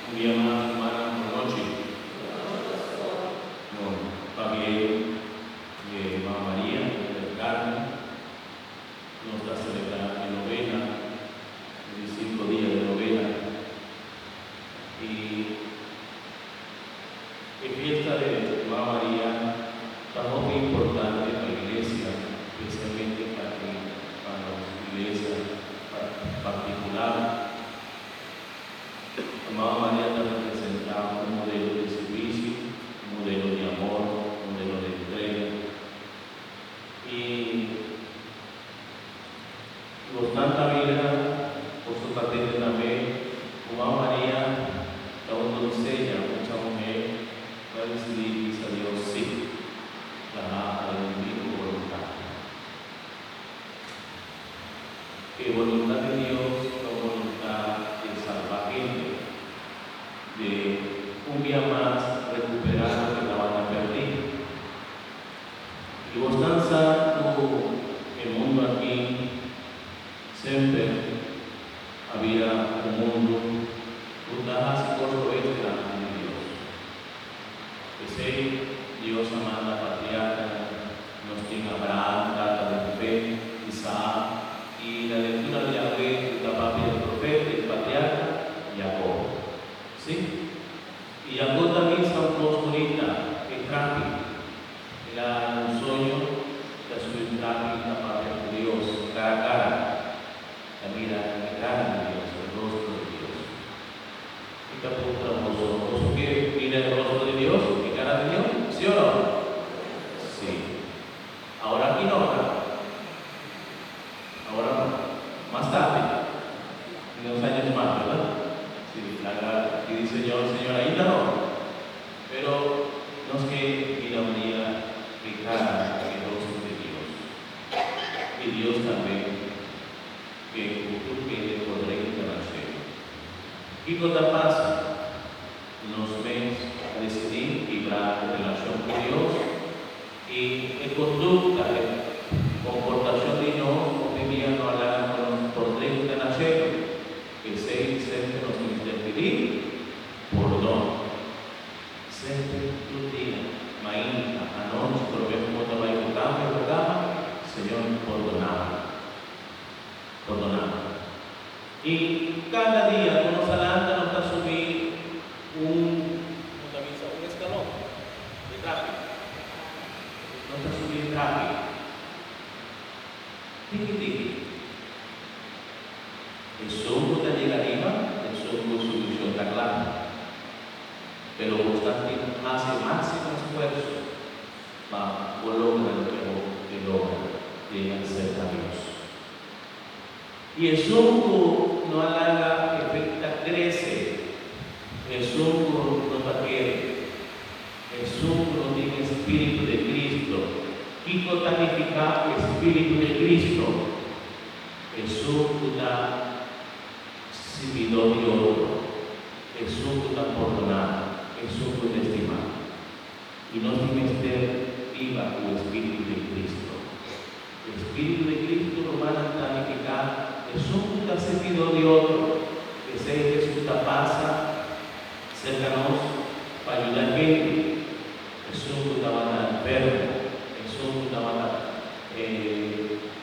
Un día más, hermana, buenas noches. Fabián y Mamá María del Carmen nos está celebrando en novena, 25 días de novena. Y en fiesta de Mamá María, algo muy importante para la iglesia, especialmente para las iglesias particulares. Mamá María está representando un modelo de servicio, un modelo de amor, un modelo de entrega. Y los tanta vida, por su patente también, Mamá María, la doncella, mucha mujer, va a decidir a Dios sí, la va a vivir por voluntad. Que voluntad de Dios, la voluntad de salvar gente, de un día más recuperar lo que estaban a perder. Y vos danzando el mundo aquí, siempre había un mundo, tú das cosas delante de Dios. Ese Dios amada la patriarca, nos tiene Abraham, trata de fe, Isaac, y la lectura de Yahweh, la papá del profeta, el patriarca, Jacob. ¿Sí? Y Jacob también está un poco bonita, es rápido. Era un sueño de subir rápido la patria de Dios, cara a cara. La cara de Dios, el rostro de Dios. ¿Y qué apunta vosotros? ¿Qué mira el rostro de Dios? ¿Qué cara de Dios? ¿Sí o no? Sí. Ahora aquí no, ¿verdad? Ahora más tarde, en unos años más, ¿verdad? Sí, y dice Señor, ahí no. Pero no es que mira María que cara el rostro de Dios. Y Dios también, que tú que podré conocer. Y cuando pasa, nos ven a decidir vibrar en relación con Dios y en conducta, en comportación de Dios, viviendo a la podré conocer. Que siempre nos tiene que pedir perdón. Siempre tú digas, Maína, anoche, por ver cómo te va a ejecutar, Señor, perdonamos. Y cada día que nos adelanta nos está subir un escalón de tráfico. Nos está subiendo tráfico. Tiki. El sumo te llega arriba, el sumo solución está clara. Pero Constantino hace máximo esfuerzo para lograr lo que logra de hacer a Dios. Y el sumo no alarga, efecta, crece. El sumo no paquete. El sumo no tiene espíritu de Cristo. Kiko tanifica el espíritu de Cristo. El sumo da servidor de otro. El sumo da perdonar. El sumo de estimar. Y no tiene ser viva con el espíritu de Cristo. El espíritu de Cristo lo van a tanificar. El sumo da servidor de otro. Que sea Jesús te pasa cercanos para ayudar a gente. El sumo te va a dar enfermo. El sumo te va a dar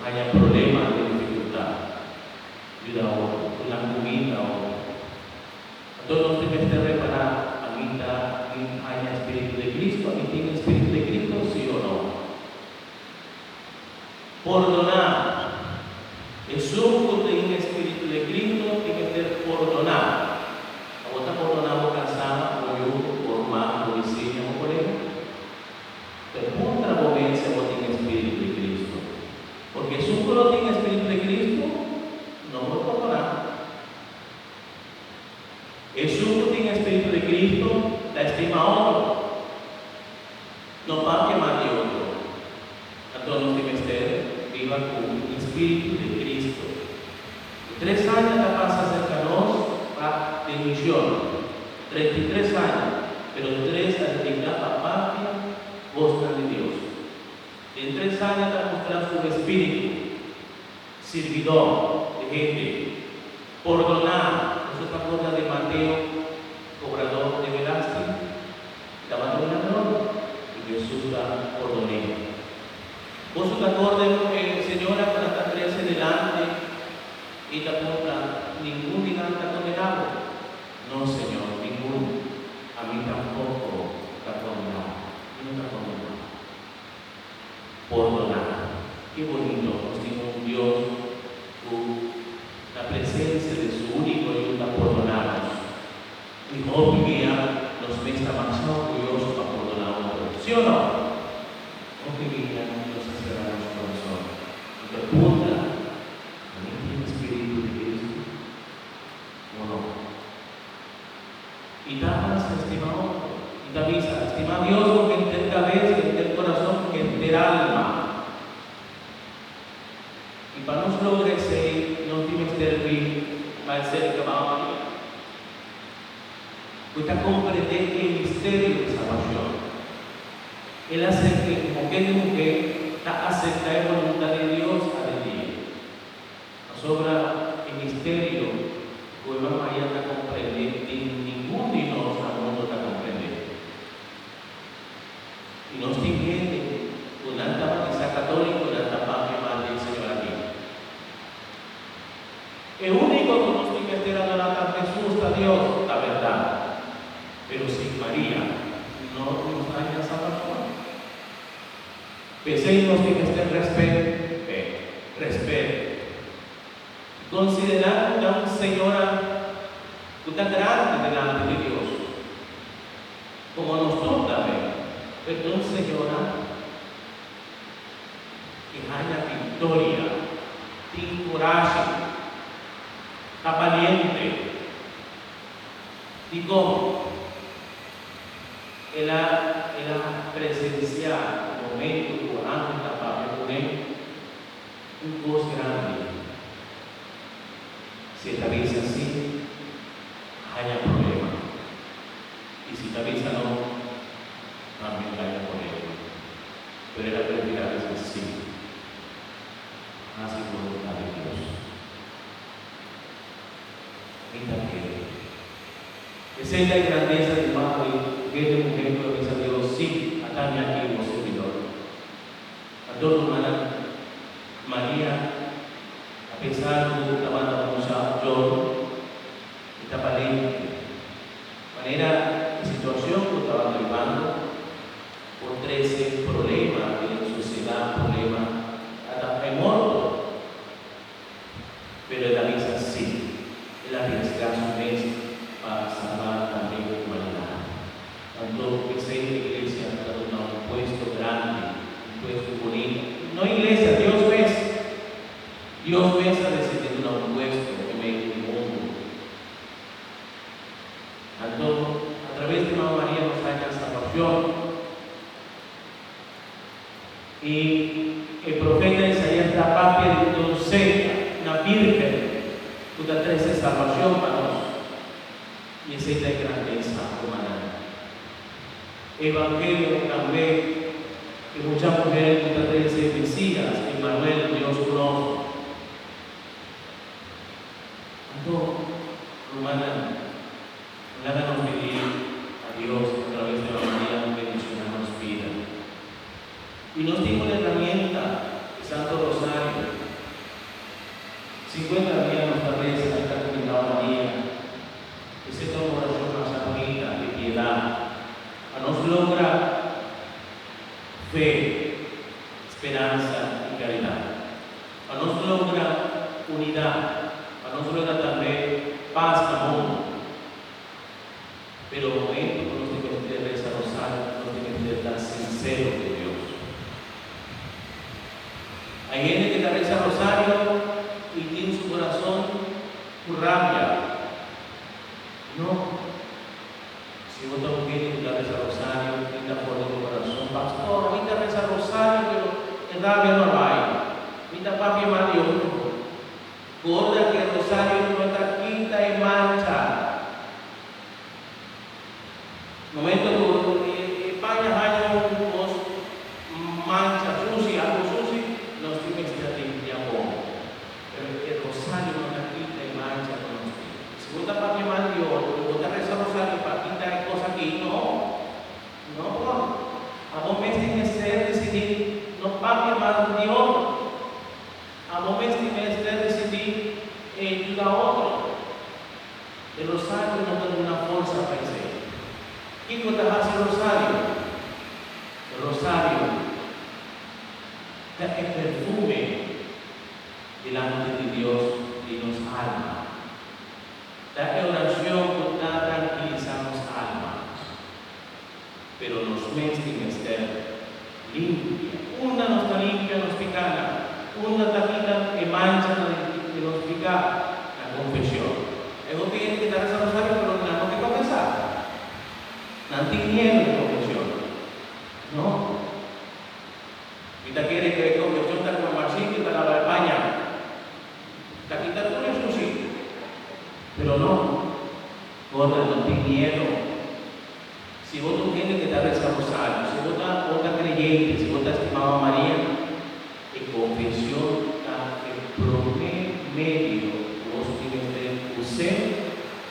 haya problemas de dificultad. Ayuda a otro, una comida o todos los que reparar. Haya espíritu de Cristo, y tiene espíritu de Cristo, sí o no. Perdonar. El sumo tiene espíritu de Cristo, tiene que ser perdonar. A vos está perdonado cansada, o yo, por más, por diseño, o por él. Pero contra potencia vos tiene espíritu de Cristo. Porque el sumo no tiene espíritu de Cristo, no puede perdonar. El sumo tiene espíritu de Cristo, la estima a otro. No va a quemar de otro. A todos los que estén, viva con un espíritu de Cristo. 3 años la pasa cercanos a de misión. 33 años, pero 3 a dedicar a patria, voz de Dios. En 3 años a mostrar su espíritu, servidor de gente, perdonar. Eso es la cosa de Mateo cobrador de Velázquez, estaba un ladrón y Jesús la perdonó. Vos la acorde, señora, para estar crece delante y te apunta, ningún día está condenado. No, Señor, ninguno. A mí tampoco está condenado. No está condenado. Perdonar. Qué bonito, nos tiene un Dios, la presencia de su único Hijo para perdonarnos. Y hoy día nos está más orgullosos para perdonar a otros. ¿Sí o no? Hoy día nos cerramos el corazón. Y te pregunta, ¿a mí tiene espíritu de Cristo? ¿O no? Y damas, estimado, y te avisa, estima a Dios con el cabeza, el corazón, el alma. Y para nos lograr ese, no tiene que servir al ser que va a morir. Usted comprende el misterio de salvación. Él hace que mujer está acepta la voluntad de Dios a venir. Nos sobra el misterio que vamos a ir a comprender y ningún de nosotros al mundo está comprendiendo. Y nos entiende con alta batizada católica, con alta paz y madre del Señor aquí. El único que nos tiene que estar adorando a Jesús, a Dios, la verdad. Pero sin María no nos hay la salvación. Pensemos que este respeto. Considerar una señora una grande delante de Dios, como nosotros también, pero una señora que haya victoria, tiene coraje, está valiente. Digo, ela presenciar o momento do ano da Papa Porém, gozo grande. Se te avisa assim, há problema. E se te avisa não, também há problema. Pero ela prefiere dizer sim. Hace voluntad de Dios. Mira que esa es la grandeza del Padre. Que es un ejemplo que dice Dios, sí, acá me aquí como servidor. A todos hermana María, a pesar de que estaba dando yo, estaba lenta. Manera de situación que estaba llevando por 13 problemas de la sociedad, problemas, hasta hay muerto. Pero él avisa sí, él arriesga su mes para salvar también la humanidad. Tanto que sea la iglesia ha dado un puesto grande, un puesto bonito. No iglesia, Dios ves a decidir un puesto en medio del mundo. Tanto a través de Mamá María nos da la salvación. Y el profeta Isaías está papia de doncella, una virgen, que trae esa salvación para nosotros. Y esa es la grandeza humana. Evangelio también, que muchas mujeres que traen ese Mesías, Emmanuel, Dios con nosotros. Entonces, humana, nada nos pedir a Dios a través de la María, bendición a nos vida. Y nos dimos la herramienta de Santo Rosario. 50 días nos reza esta comunidad María, que se toma oración más bonita de piedad. A nos logra fe, esperanza y caridad. A nos logra unidad. A nos logra también paz, amor. Pero el momento que nos tiene que rezar rosario, nos tiene que estar sincero de Dios. Hay gente que reza rosario y tiene su corazón con rabia. No. Si vos estás viendo que reza rosario, está por tu corazón, pastor, a mí te reza rosario, pero en rabia no hay. Mira papi Mario, gorda que el rosario no está quinta y mancha. Momento que España hay unos manchas sucias, algo sucio, nos tiene que estar limpiando. Pero el rosario no está quinta y mancha con nosotros. Si vos estás papi Mario, vos te reza rosario para ti. e ayuda a otro. El rosario no tiene una fuerza per se. ¿Qué cosa hace el rosario? El rosario da el perfume delante de Dios y nos alma. Da la oración que da tranquilizamos alma. Pero nos menester limpia. Una no está limpia, no está picana. Una taquita que mancha, que nos pica la confesión. Eso tiene que dar ese rosario, pero no hay que confesar. No tiene miedo de confesión. No. Kita quiere que confesión está como Marcín, que está en la España. Taquita tú eso sí. Pero no. Otra no tiene miedo. Si vos no tienes que dar ese rosario, si vos estás creyente, si vos estás estimado a María, en confesión está el primer medio que vos tienes de usar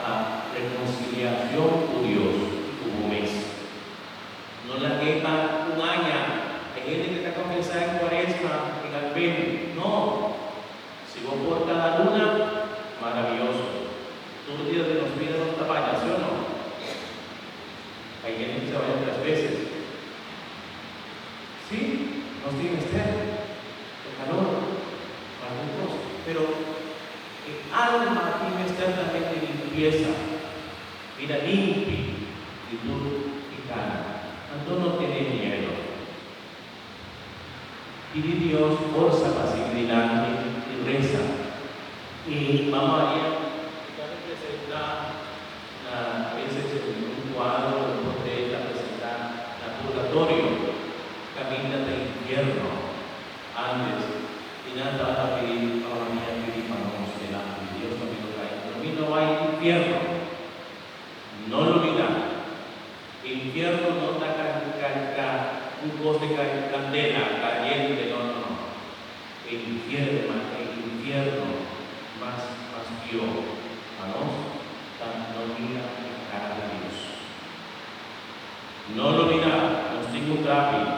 a reconciliación con Dios como mes. No la quepa un año. Hay gente que está confesando en Cuaresma, en Adviento. No. Si vos por cada luna, maravilloso. Todos los días de los vidas no está baña, ¿sí o no? Hay gente que se baña 3 veces. Sí, nos tiene sed, el calor, cualquier cosa. Pero el alma tiene sed también de limpieza. Mira, limpia, y tú y cara. Entonces no tiene miedo. Pide Dios fuerza para seguir adelante y reza. Y Mamá María está representada a veces en un cuadro, en un portrait, representar el purgatorio, camina del infierno. Antes, y nada estaba a pedir a María, pedir para nosotros delante de Dios, también lo trae. Pero a mí no hay infierno. No lo olvidar. El infierno no está un poste de candela caliente, no. El infierno más pio a nos no mira la cara de Dios. No lo mira, nos tengo tráfico.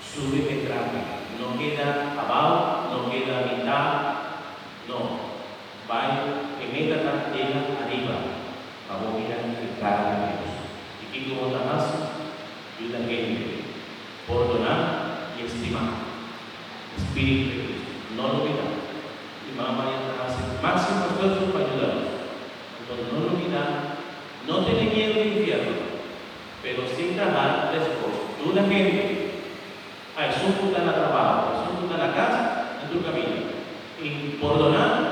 Sube el tráfico. No queda abajo, no queda a mitad, no. Va inmediatamente arriba. Vamos a mirar la cara de Dios. Y que como la más, y la gente, perdonar y estimar. Espíritu de Cristo. No lo mira. Y Mamá ya hace el máximo esfuerzo para ayudarnos. Entonces no lo mira. No tiene miedo del infierno. Pero sin trabajar 3 cosas. Tú la gente. Eso tú estás en el trabajo. Eso tú estás en la casa, en tu camino. Y perdonar